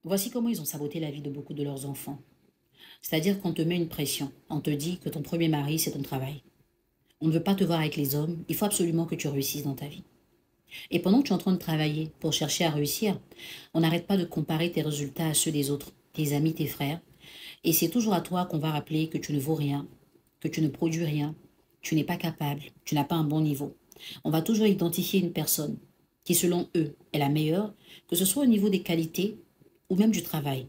Voici comment ils ont saboté la vie de beaucoup de leurs enfants. C'est-à-dire qu'on te met une pression. On te dit que ton premier mari, c'est ton travail. On ne veut pas te voir avec les hommes. Il faut absolument que tu réussisses dans ta vie. Et pendant que tu es en train de travailler pour chercher à réussir, on n'arrête pas de comparer tes résultats à ceux des autres, tes amis, tes frères. Et c'est toujours à toi qu'on va rappeler que tu ne vaux rien, que tu ne produis rien, tu n'es pas capable, tu n'as pas un bon niveau. On va toujours identifier une personne qui, selon eux, est la meilleure, que ce soit au niveau des qualités ou même du travail.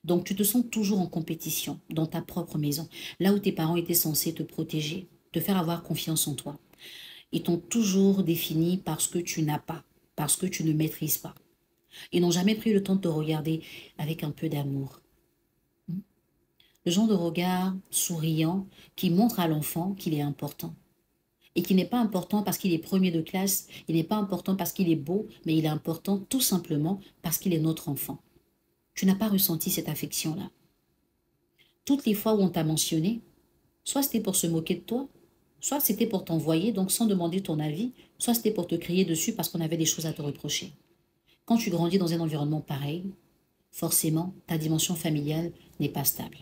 Donc tu te sens toujours en compétition dans ta propre maison, là où tes parents étaient censés te protéger, te faire avoir confiance en toi. Ils t'ont toujours défini par ce que tu n'as pas, parce que tu ne maîtrises pas. Ils n'ont jamais pris le temps de te regarder avec un peu d'amour. Le genre de regard souriant qui montre à l'enfant qu'il est important. Et qu'il n'est pas important parce qu'il est premier de classe, il n'est pas important parce qu'il est beau, mais il est important tout simplement parce qu'il est notre enfant. Tu n'as pas ressenti cette affection-là. Toutes les fois où on t'a mentionné, soit c'était pour se moquer de toi, soit c'était pour t'envoyer, donc sans demander ton avis, soit c'était pour te crier dessus parce qu'on avait des choses à te reprocher. Quand tu grandis dans un environnement pareil, forcément, ta dimension familiale n'est pas stable.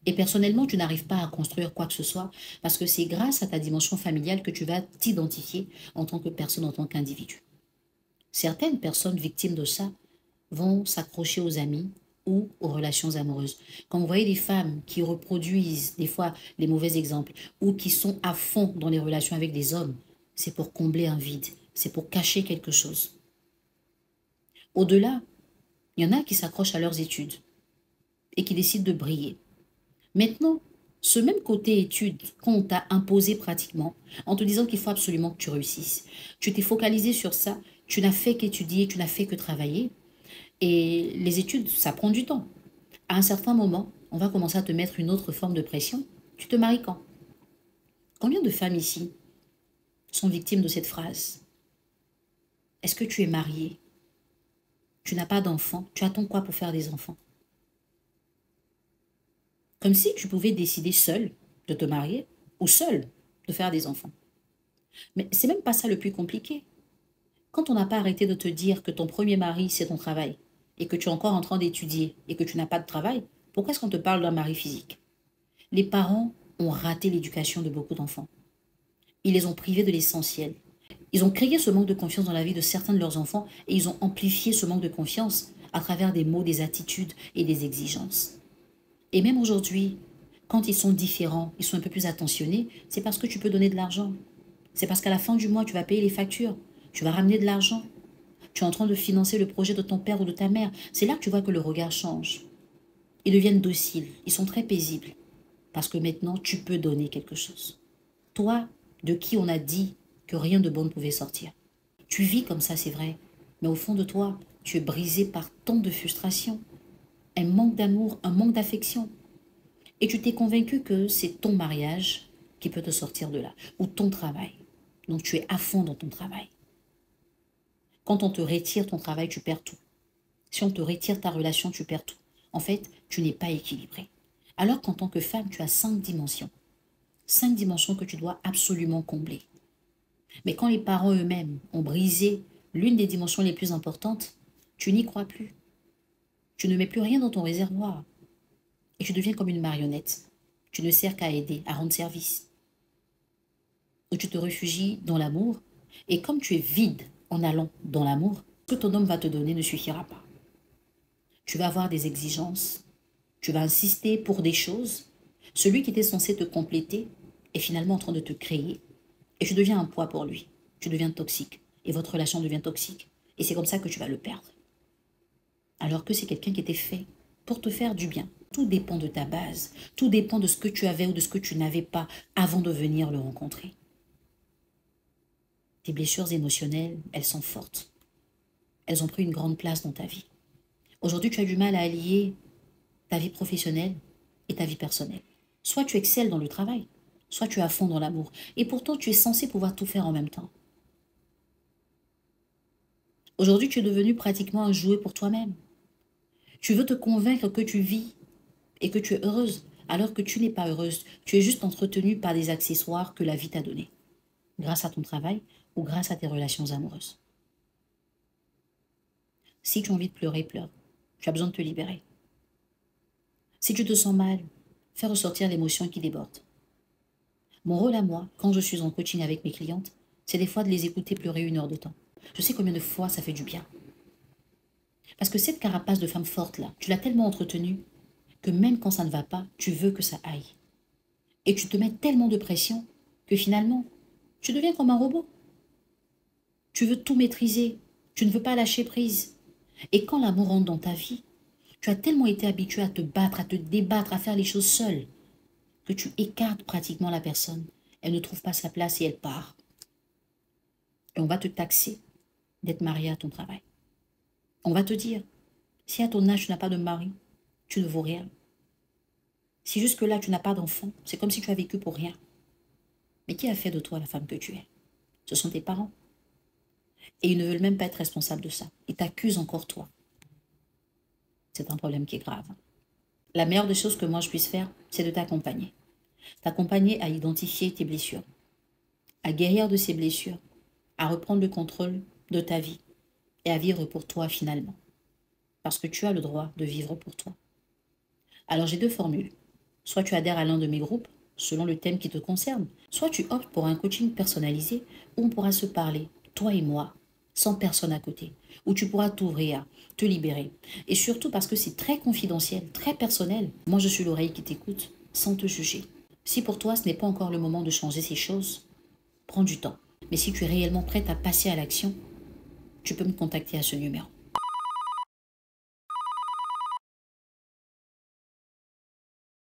Et personnellement, tu n'arrives pas à construire quoi que ce soit parce que c'est grâce à ta dimension familiale que tu vas t'identifier en tant que personne, en tant qu'individu. Certaines personnes victimes de ça vont s'accrocher aux amis ou aux relations amoureuses. Quand vous voyez des femmes qui reproduisent des fois les mauvais exemples ou qui sont à fond dans les relations avec des hommes, c'est pour combler un vide, c'est pour cacher quelque chose. Au-delà, il y en a qui s'accrochent à leurs études et qui décident de briller. Maintenant, ce même côté études qu'on t'a imposé pratiquement, en te disant qu'il faut absolument que tu réussisses, tu t'es focalisé sur ça, tu n'as fait qu'étudier, tu n'as fait que travailler, et les études, ça prend du temps. À un certain moment, on va commencer à te mettre une autre forme de pression. Tu te maries quand? Combien de femmes ici sont victimes de cette phrase? Est-ce que tu es marié? Tu n'as pas d'enfants? Tu attends quoi pour faire des enfants? Comme si tu pouvais décider seul de te marier ou seul de faire des enfants. Mais c'est même pas ça le plus compliqué. Quand on n'a pas arrêté de te dire que ton premier mari, c'est ton travail, et que tu es encore en train d'étudier et que tu n'as pas de travail, pourquoi est-ce qu'on te parle d'un mari physique? Les parents ont raté l'éducation de beaucoup d'enfants. Ils les ont privés de l'essentiel. Ils ont créé ce manque de confiance dans la vie de certains de leurs enfants et ils ont amplifié ce manque de confiance à travers des mots, des attitudes et des exigences. Et même aujourd'hui, quand ils sont différents, ils sont un peu plus attentionnés, c'est parce que tu peux donner de l'argent. C'est parce qu'à la fin du mois, tu vas payer les factures. Tu vas ramener de l'argent. Tu es en train de financer le projet de ton père ou de ta mère. C'est là que tu vois que le regard change. Ils deviennent dociles. Ils sont très paisibles. Parce que maintenant, tu peux donner quelque chose. Toi, de qui on a dit que rien de bon ne pouvait sortir. Tu vis comme ça, c'est vrai. Mais au fond de toi, tu es brisé par tant de frustration, un manque d'amour, un manque d'affection. Et tu t'es convaincu que c'est ton mariage qui peut te sortir de là, ou ton travail. Donc tu es à fond dans ton travail. Quand on te retire ton travail, tu perds tout. Si on te retire ta relation, tu perds tout. En fait, tu n'es pas équilibré. Alors qu'en tant que femme, tu as 5 dimensions. 5 dimensions que tu dois absolument combler. Mais quand les parents eux-mêmes ont brisé l'une des dimensions les plus importantes, tu n'y crois plus. Tu ne mets plus rien dans ton réservoir. Et tu deviens comme une marionnette. Tu ne sers qu'à aider, à rendre service. Ou tu te réfugies dans l'amour. Et comme tu es vide en allant dans l'amour, ce que ton homme va te donner ne suffira pas. Tu vas avoir des exigences. Tu vas insister pour des choses. Celui qui était censé te compléter est finalement en train de te créer. Et tu deviens un poids pour lui. Tu deviens toxique. Et votre relation devient toxique. Et c'est comme ça que tu vas le perdre. Alors que c'est quelqu'un qui était fait pour te faire du bien. Tout dépend de ta base. Tout dépend de ce que tu avais ou de ce que tu n'avais pas avant de venir le rencontrer. Tes blessures émotionnelles, elles sont fortes. Elles ont pris une grande place dans ta vie. Aujourd'hui, tu as du mal à allier ta vie professionnelle et ta vie personnelle. Soit tu excelles dans le travail, soit tu es à fond dans l'amour. Et pourtant, tu es censé pouvoir tout faire en même temps. Aujourd'hui, tu es devenu pratiquement un jouet pour toi-même. Tu veux te convaincre que tu vis et que tu es heureuse, alors que tu n'es pas heureuse. Tu es juste entretenue par des accessoires que la vie t'a donnés, grâce à ton travail ou grâce à tes relations amoureuses. Si tu as envie de pleurer, pleure. Tu as besoin de te libérer. Si tu te sens mal, fais ressortir l'émotion qui déborde. Mon rôle à moi, quand je suis en coaching avec mes clientes, c'est des fois de les écouter pleurer 1 heure de temps. Je sais combien de fois ça fait du bien. Parce que cette carapace de femme forte là, tu l'as tellement entretenue que même quand ça ne va pas, tu veux que ça aille. Et tu te mets tellement de pression que finalement, tu deviens comme un robot. Tu veux tout maîtriser, tu ne veux pas lâcher prise. Et quand l'amour rentre dans ta vie, tu as tellement été habitué à te battre, à te débattre, à faire les choses seule, que tu écartes pratiquement la personne. Elle ne trouve pas sa place et elle part. Et on va te taxer d'être marié à ton travail. On va te dire, si à ton âge tu n'as pas de mari, tu ne vaux rien. Si jusque-là tu n'as pas d'enfant, c'est comme si tu as vécu pour rien. Mais qui a fait de toi la femme que tu es? Ce sont tes parents. Et ils ne veulent même pas être responsables de ça. Ils t'accusent encore toi. C'est un problème qui est grave. La meilleure des choses que moi je puisse faire, c'est de t'accompagner. T'accompagner à identifier tes blessures, à guérir de ces blessures, à reprendre le contrôle de ta vie et à vivre pour toi finalement. Parce que tu as le droit de vivre pour toi. Alors j'ai 2 formules. Soit tu adhères à l'un de mes groupes, selon le thème qui te concerne, soit tu optes pour un coaching personnalisé où on pourra se parler, toi et moi, sans personne à côté, où tu pourras t'ouvrir, te libérer. Et surtout parce que c'est très confidentiel, très personnel. Moi, je suis l'oreille qui t'écoute, sans te juger. Si pour toi, ce n'est pas encore le moment de changer ces choses, prends du temps. Mais si tu es réellement prête à passer à l'action, tu peux me contacter à ce numéro.